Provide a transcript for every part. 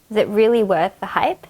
Is it really worth the hype?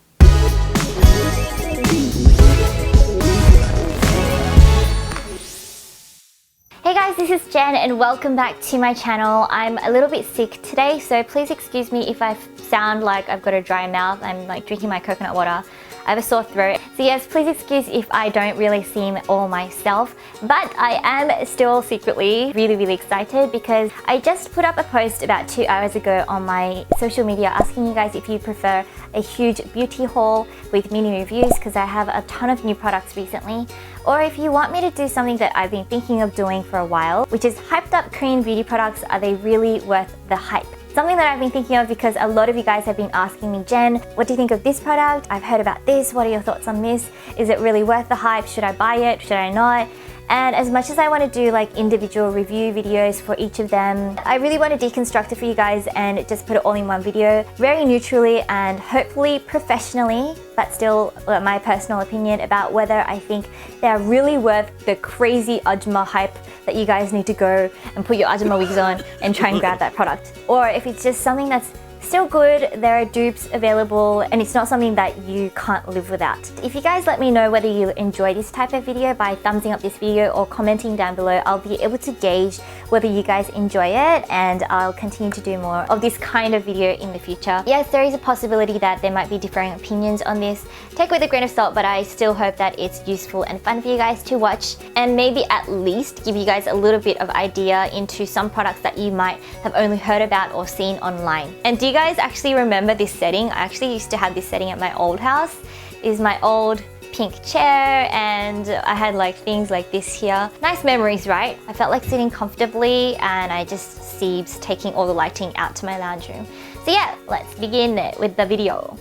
Hey guys, this is Jen and welcome back to my channel. I'm a little bit sick today, so please excuse me if I sound like I've got a dry mouth. I'm like drinking my coconut water. I have a sore throat. So yes, please excuse if I don't really seem all myself, but I am still secretly really excited because I just put up a post about 2 hours ago on my social media asking you guys if you prefer a huge beauty haul with mini reviews, because I have a ton of new products recently, or if you want me to do something that I've been thinking of doing for a while, which is hyped up Korean beauty products. Are they really worth the hype? Something that I've been thinking of because a lot of you guys have been asking me, Jen, what do you think of this product? I've heard about this. What are your thoughts on this? Is it really worth the hype? Should I buy it? Should I not? And as much as I want to do like individual review videos for each of them, I really want to deconstruct it for you guys and just put it all in one video, very neutrally and hopefully professionally, but still my personal opinion about whether I think they're really worth the crazy Ajma hype that you guys need to go and put your Ajma wigs on and try and grab that product. Or if it's just something that's still good, there are dupes available, and it's not something that you can't live without. If you guys let me know whether you enjoy this type of video by thumbsing up this video or commenting down below, I'll be able to gauge whether you guys enjoy it, and I'll continue to do more of this kind of video in the future. Yes, there is a possibility that there might be differing opinions on this. Take it with a grain of salt, but I still hope that it's useful and fun for you guys to watch, and maybe at least give you guys a little bit of idea into some products that you might have only heard about or seen online. And do you guys actually remember this setting? I actually used to have this setting at my old house. This is my old pink chair, and I had like things like this here. Nice memories, right? I felt like sitting comfortably, and I just Siebes taking all the lighting out to my lounge room. So yeah, let's begin with the video.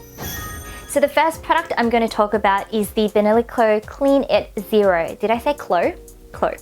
So the first product I'm going to talk about is the Banila Clean It Zero. Did I say Clo? Clo.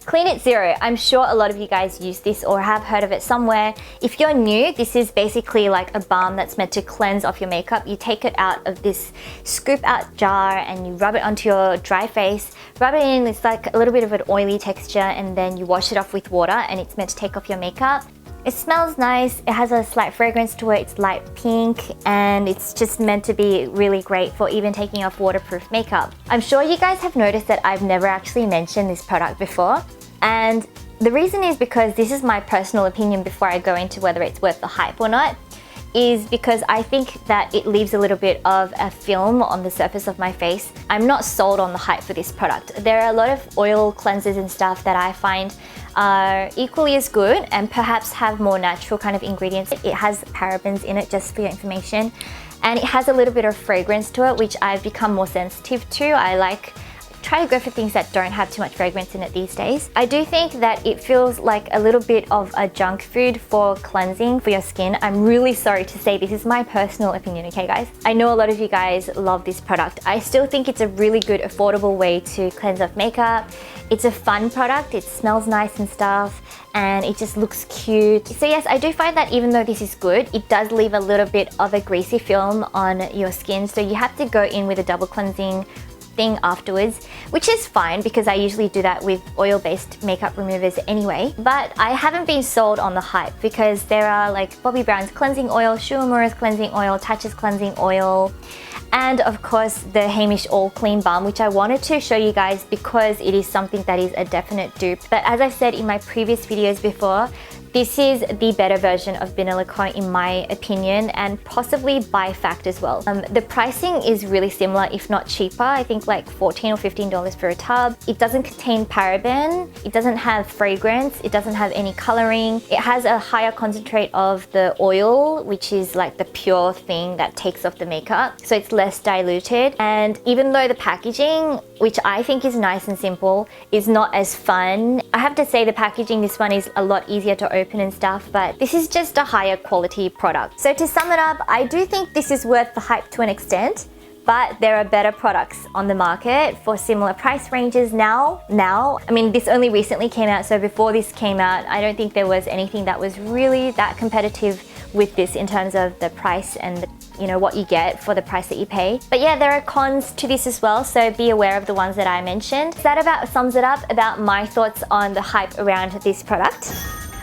Clean It Zero. I'm sure a lot of you guys use this or have heard of it somewhere. If you're new, this is basically like a balm that's meant to cleanse off your makeup. You take it out of this scoop out jar and you rub it onto your dry face. Rub it in, it's like a little bit of an oily texture, and then you wash it off with water, and it's meant to take off your makeup. It smells nice, it has a slight fragrance to it, it's light pink, and it's just meant to be really great for even taking off waterproof makeup. I'm sure you guys have noticed that I've never actually mentioned this product before, and the reason is because this is my personal opinion before I go into whether it's worth the hype or not, is because I think that it leaves a little bit of a film on the surface of my face. I'm not sold on the hype for this product. There are a lot of oil cleansers and stuff that I find are equally as good and perhaps have more natural kind of ingredients. It has parabens in it, just for your information, and it has a little bit of fragrance to it, which I've become more sensitive to. I try to go for things that don't have too much fragrance in it these days. I do think that it feels like a little bit of a junk food for cleansing for your skin. I'm really sorry to say this is my personal opinion, okay guys? I know a lot of you guys love this product. I still think it's a really good, affordable way to cleanse off makeup. It's a fun product, it smells nice and stuff, and it just looks cute. So yes, I do find that even though this is good, it does leave a little bit of a greasy film on your skin, so you have to go in with a double cleansing thing afterwards, which is fine because I usually do that with oil-based makeup removers anyway. But I haven't been sold on the hype because there are like Bobbi Brown's cleansing oil, Schumacher's cleansing oil, Tatcha's cleansing oil, and of course the Heimish All Clean Balm, which I wanted to show you guys because it is something that is a definite dupe. But as I said in my previous videos before, this is the better version of Banila in my opinion, and possibly by fact as well. The pricing is really similar, if not cheaper. I think like $14 or $15 for a tub. It doesn't contain paraben, it doesn't have fragrance, it doesn't have any coloring. It has a higher concentrate of the oil, which is like the pure thing that takes off the makeup. So it's less diluted. And even though the packaging, which I think is nice and simple, is not as fun, I have to say the packaging, this one is a lot easier to open and stuff, but this is just a higher quality product. So to sum it up, I do think this is worth the hype to an extent, but there are better products on the market for similar price ranges now. I mean, this only recently came out, so before this came out, I don't think there was anything that was really that competitive with this in terms of the price and what you get for the price that you pay. But yeah, there are cons to this as well, so be aware of the ones that I mentioned. So that about sums it up about my thoughts on the hype around this product.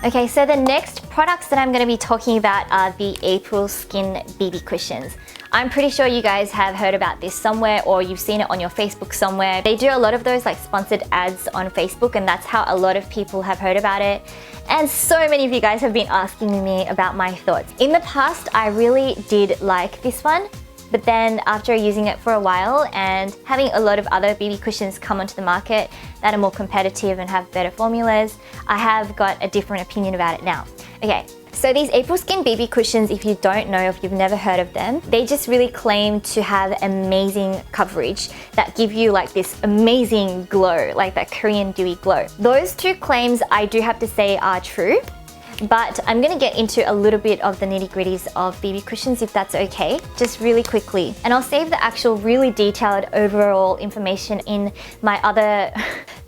Okay, so the next products that I'm going to be talking about are the April Skin BB cushions. I'm pretty sure you guys have heard about this somewhere, or you've seen it on your Facebook somewhere. They do a lot of those like sponsored ads on Facebook, and that's how a lot of people have heard about it. And so many of you guys have been asking me about my thoughts. In the past, I really did like this one. But then after using it for a while and having a lot of other BB cushions come onto the market that are more competitive and have better formulas, I have got a different opinion about it now. Okay, so these April Skin BB cushions, if you don't know, if you've never heard of them, they just really claim to have amazing coverage that give you like this amazing glow, like that Korean dewy glow. Those two claims I do have to say are true. But I'm going to get into a little bit of the nitty-gritties of BB cushions if that's okay, just really quickly. And I'll save the actual really detailed overall information in my other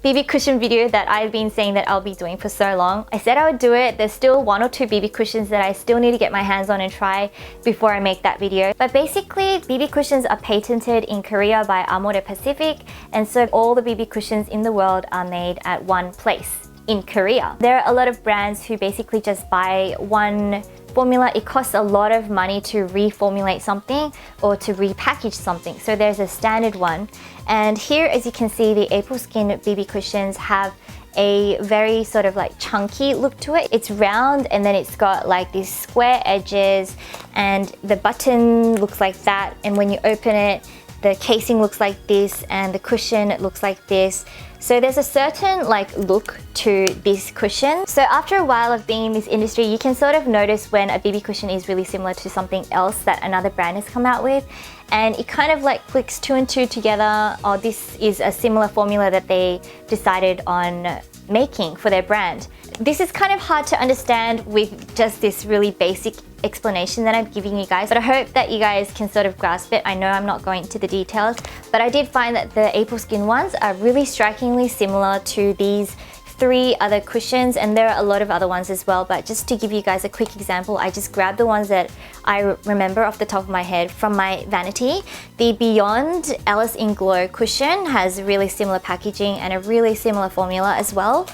BB cushion video that I've been saying that I'll be doing for so long. I said I would do it. There's still 1 or 2 BB cushions that I still need to get my hands on and try before I make that video. But basically, BB cushions are patented in Korea by Amore Pacific, and so all the BB cushions in the world are made at one place in Korea. There are a lot of brands who basically just buy one formula. It costs a lot of money to reformulate something or to repackage something. So there's a standard one. And here, as you can see, the April Skin BB cushions have a very sort of like chunky look to it. It's round and then it's got like these square edges, and the button looks like that. And when you open it, the casing looks like this and the cushion looks like this. So there's a certain like look to this cushion. So after a while of being in this industry, you can sort of notice when a BB cushion is really similar to something else that another brand has come out with. And it kind of like clicks 2 and 2 together. Oh, this is a similar formula that they decided on making for their brand. This is kind of hard to understand with just this really basic explanation that I'm giving you guys, but I hope that you guys can sort of grasp it. I know I'm not going into the details, but I did find that the April Skin ones are really strikingly similar to these 3 other cushions, and there are a lot of other ones as well, but just to give you guys a quick example, I just grabbed the ones that I remember off the top of my head from my vanity. The Beyond Alice in Glow cushion has really similar packaging and a really similar formula as well.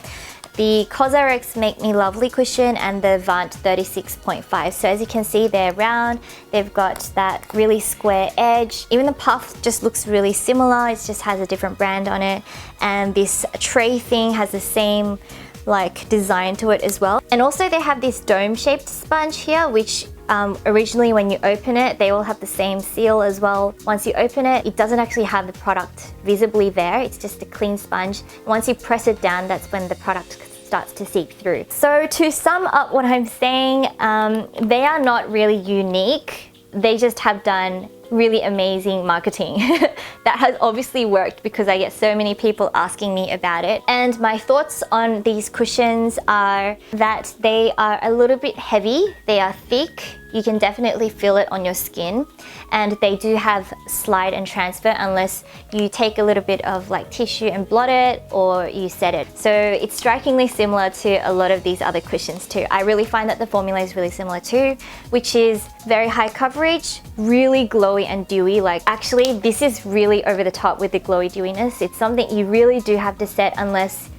The CosRX Make Me Lovely cushion and the Vant 36.5. So as you can see, they're round, they've got that really square edge. Even the puff just looks really similar, it just has a different brand on it. And this tray thing has the same like design to it as well. And also they have this dome-shaped sponge here, which originally when you open it, they all have the same seal as well. Once you open it, it doesn't actually have the product visibly there, it's just a clean sponge. Once you press it down, that's when the product starts to seep through. So to sum up what I'm saying, they are not really unique. They just have done really amazing marketing that has obviously worked because I get so many people asking me about it. And my thoughts on these cushions are that they are a little bit heavy, they are thick, you can definitely feel it on your skin, and they do have slide and transfer unless you take a little bit of like tissue and blot it or you set it. So it's strikingly similar to a lot of these other cushions too. I really find that the formula is really similar too, which is very high coverage, really glowy and dewy. Like actually this is really over the top with the glowy dewiness. It's something you really do have to set unless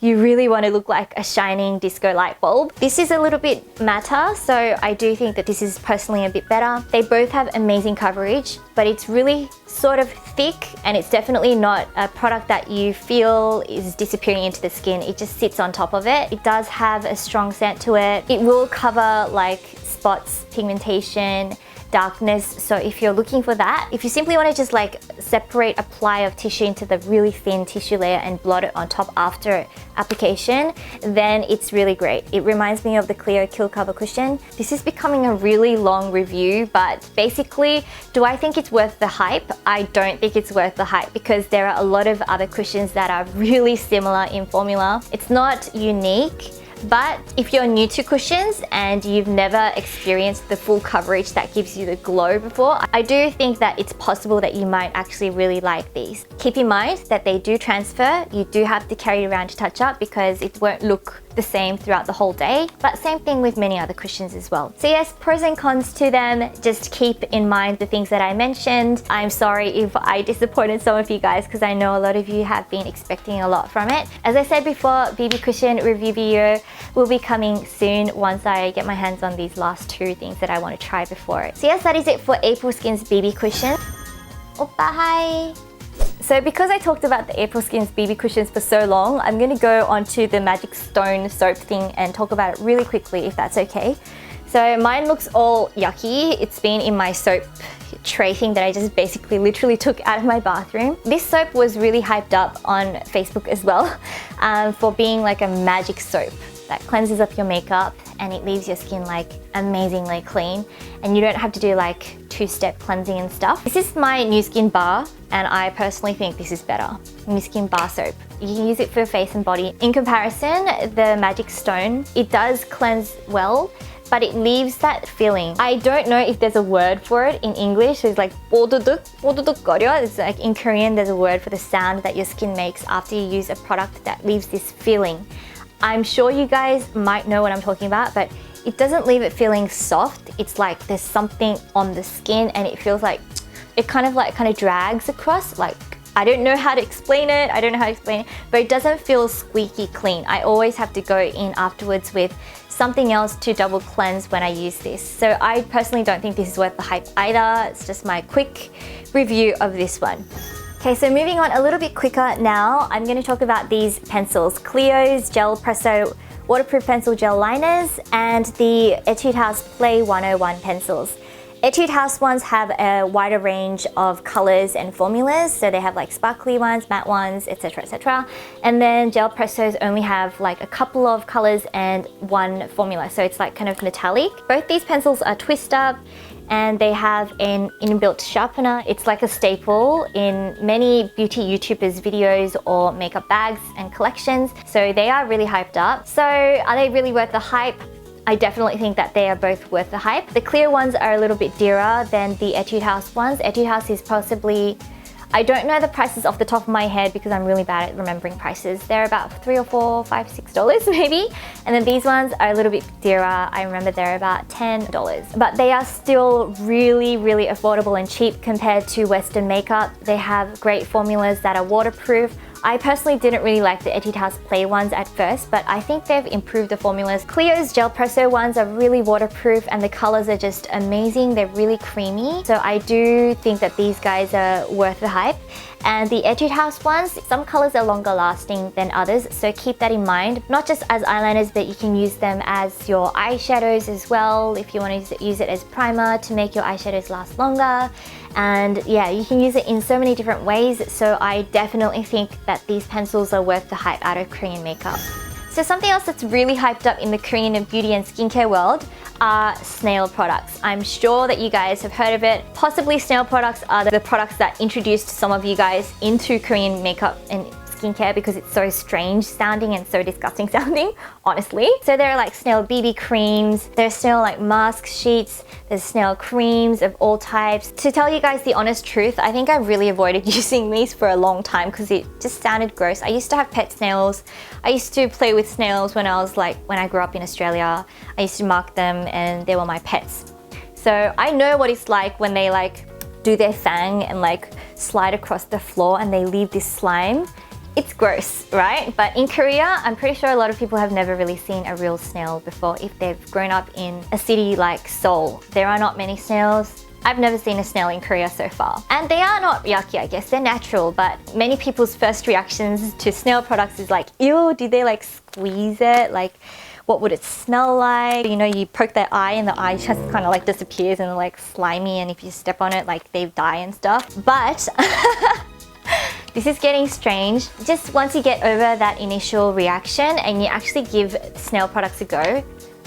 you really want to look like a shining disco light bulb. This is a little bit matter, so I do think that this is personally a bit better. They both have amazing coverage, but it's really sort of thick, and it's definitely not a product that you feel is disappearing into the skin. It just sits on top of it. It does have a strong scent to it. It will cover like spots, pigmentation, darkness. So if you're looking for that, if you simply want to just like separate a ply of tissue into the really thin tissue layer and blot it on top after application, then it's really great. It reminds me of the Clio Kill Cover cushion. This is becoming a really long review, but basically, do I think it's worth the hype? I don't think it's worth the hype because there are a lot of other cushions that are really similar in formula. It's not unique. But if you're new to cushions and you've never experienced the full coverage that gives you the glow before, I do think that it's possible that you might actually really like these. Keep in mind that they do transfer. You do have to carry it around to touch up because it won't look the same throughout the whole day, but same thing with many other cushions as well. So yes, pros and cons to them. Just keep in mind the things that I mentioned. I'm sorry if I disappointed some of you guys because I know a lot of you have been expecting a lot from it. As I said before, BB cushion review video will be coming soon once I get my hands on these last two things that I want to try before it. So yes, that is it for April Skin's BB cushion. Oppa, hi! So because I talked about the April Skin's BB cushions for so long, I'm going to go onto the Magic Stone soap thing and talk about it really quickly if that's okay. So mine looks all yucky. It's been in my soap tray thing that I just basically literally took out of my bathroom. This soap was really hyped up on Facebook as well for being like a magic soap that cleanses up your makeup and it leaves your skin like amazingly clean, and you don't have to do like two-step cleansing and stuff. This is my New Skin bar and I personally think this is better. New Skin bar soap. You can use it for face and body. In comparison, the Magic Stone, it does cleanse well, but it leaves that feeling. I don't know if there's a word for it in English. So it's like 뽀드득 It's like in Korean there's a word for the sound that your skin makes after you use a product that leaves this feeling. I'm sure you guys might know what I'm talking about, but it doesn't leave it feeling soft. It's like there's something on the skin and it feels like it kind of drags across. Like, I don't know how to explain it. But it doesn't feel squeaky clean. I always have to go in afterwards with something else to double cleanse when I use this. So I personally don't think this is worth the hype either. It's just my quick review of this one. Okay, so moving on a little bit quicker now, I'm going to talk about these pencils. Clio's Gel Presso Waterproof Pencil Gel Liners and the Etude House Play 101 pencils. Etude House ones have a wider range of colors and formulas, so they have like sparkly ones, matte ones, etc, etc. And then Gel Pressos only have like a couple of colors and one formula, so it's like kind of metallic. Both these pencils are twist up and they have an inbuilt sharpener. It's like a staple in many beauty YouTubers videos or makeup bags and collections, so they are really hyped up. So are they really worth the hype? I definitely think that they are both worth the hype. The clear ones are a little bit dearer than the Etude House ones. Etude House is possibly, I don't know the prices off the top of my head because I'm really bad at remembering prices. They're about $3 or $4, $5, $6 maybe. And then these ones are a little bit dearer. I remember they're about $10. But they are still really, really affordable and cheap compared to Western makeup. They have great formulas that are waterproof. I personally didn't really like the Etude House Play ones at first, but I think they've improved the formulas. Clio's Gel Presso ones are really waterproof and the colors are just amazing. They're really creamy. So I do think that these guys are worth the hype. And the Etude House ones, some colors are longer lasting than others, so keep that in mind. Not just as eyeliners, but you can use them as your eyeshadows as well if you want to use it as primer to make your eyeshadows last longer. And yeah, you can use it in so many different ways, so I definitely think that these pencils are worth the hype out of Korean makeup. So something else that's really hyped up in the Korean beauty and skincare world are Snail Products. I'm sure that you guys have heard of it. Possibly Snail Products are the products that introduced some of you guys into Korean makeup and skincare because it's so strange sounding and so disgusting sounding, honestly. So there are like Snail BB creams, there's Snail like mask sheets, there's Snail creams of all types. To tell you guys the honest truth, I think I really avoided using these for a long time because it just sounded gross. I used to have pet snails. I used to play with snails when I grew up in Australia. I used to mark them and they were my pets. So I know what it's like when they like do their fang and like slide across the floor and they leave this slime. It's gross, right? But in Korea, I'm pretty sure a lot of people have never really seen a real snail before if they've grown up in a city like Seoul. There are not many snails. I've never seen a snail in Korea so far. And they are not yucky, I guess. They're natural, but many people's first reactions to snail products is like, ew, did they like squeeze it? Like, what would it smell like? You know, you poke their eye and the eye just kind of like disappears and like slimy, and if you step on it, like they die and stuff. But this is getting strange. Just once you get over that initial reaction and you actually give Snail Products a go,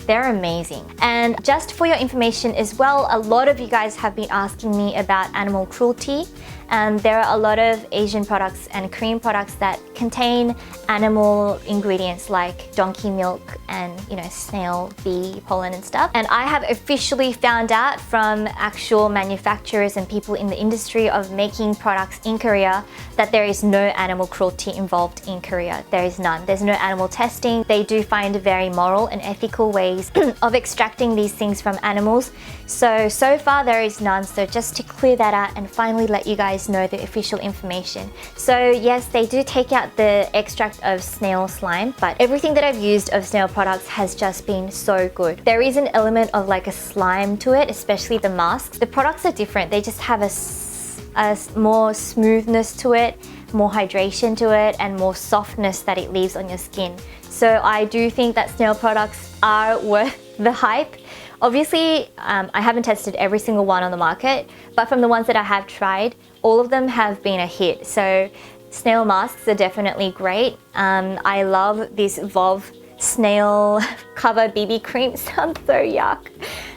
they're amazing. And just for your information as well, a lot of you guys have been asking me about animal cruelty There are a lot of Asian products and Korean products that contain animal ingredients like donkey milk and, you know, snail bee pollen and stuff. And I have officially found out from actual manufacturers and people in the industry of making products in Korea that there is no animal cruelty involved in Korea. There is none. There's no animal testing. They do find very moral and ethical ways of extracting these things from animals. So far there is none. So just to clear that out and finally let you guys know the official information. So yes, they do take out the extract of snail slime, but everything that I've used of Snail products has just been so good. There is an element of like a slime to it, especially the masks. The products are different. They just have a more smoothness to it, more hydration to it, and more softness that it leaves on your skin. So I do think that Snail products are worth the hype. Obviously, I haven't tested every single one on the market, but from the ones that I have tried, all of them have been a hit. So Snail masks are definitely great. I love this Vov Snail Cover BB Cream. Sounds so yuck.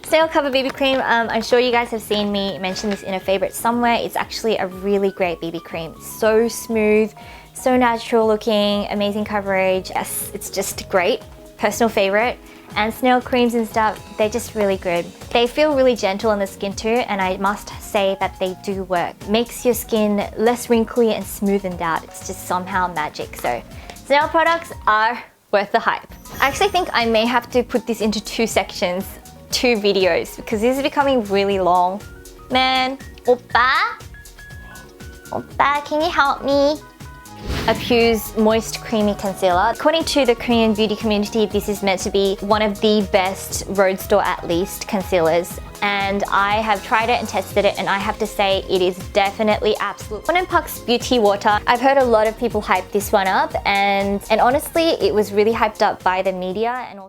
Snail Cover BB Cream, I'm sure you guys have seen me mention this in a favorite somewhere. It's actually a really great BB cream. So smooth, so natural looking, amazing coverage. Yes, it's just great. Personal favorite. And Snail creams and stuff, they're just really good. They feel really gentle on the skin too, and I must say that they do work. Makes your skin less wrinkly and smoothened out. It's just somehow magic. So Snail products are worth the hype. I actually think I may have to put this into two sections, two videos, because this is becoming really long. Man, Oppa, can you help me? A Pu's Moist Creamy Concealer. According to the Korean beauty community, this is meant to be one of the best road store at least concealers. And I have tried it and tested it, and I have to say it is definitely absolute. Puck's Beauty Water. I've heard a lot of people hype this one up, and honestly, it was really hyped up by the media and also